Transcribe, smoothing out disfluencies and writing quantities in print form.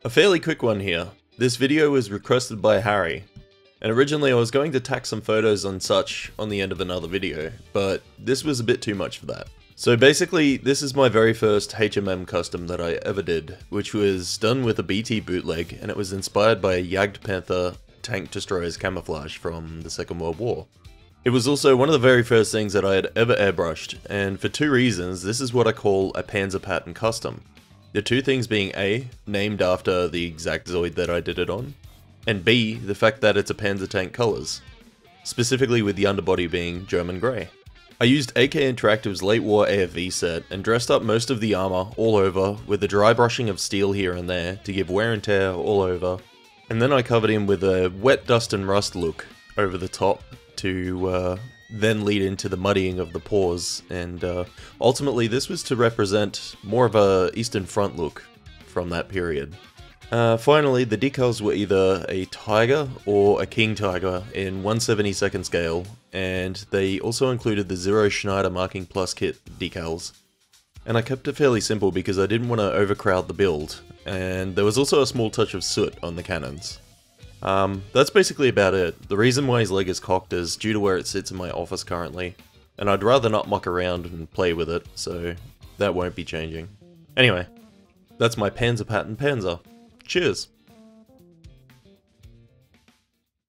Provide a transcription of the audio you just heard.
A fairly quick one here. This video was requested by Harry, and originally I was going to tack some photos and such on the end of another video, but this was a bit too much for that. So basically, this is my very first HMM custom that I ever did, which was done with a BT bootleg, and it was inspired by a Jagd Panzer tank destroyer's camouflage from the Second World War. It was also one of the very first things that I had ever airbrushed, and for two reasons, this is what I call a Panzer pattern custom. The two things being A, named after the exact Zoid that I did it on, and B, the fact that it's a Panzer tank colours, specifically with the underbody being German grey. I used AK Interactive's late war AFV set and dressed up most of the armour all over with a dry brushing of steel here and there to give wear and tear all over, and then I covered him with a wet dust and rust look over the top to then lead into the muddying of the pores, and ultimately this was to represent more of a Eastern Front look from that period. Finally, the decals were either a Tiger or a King Tiger in 1/72nd scale, and they also included the Zero Schneider Marking Plus kit decals. And I kept it fairly simple because I didn't want to overcrowd the build, and there was also a small touch of soot on the cannons. That's basically about it. The reason why his leg is cocked is due to where it sits in my office currently, and I'd rather not muck around and play with it, so that won't be changing. Anyway, that's my Panzer pattern Panzer. Cheers!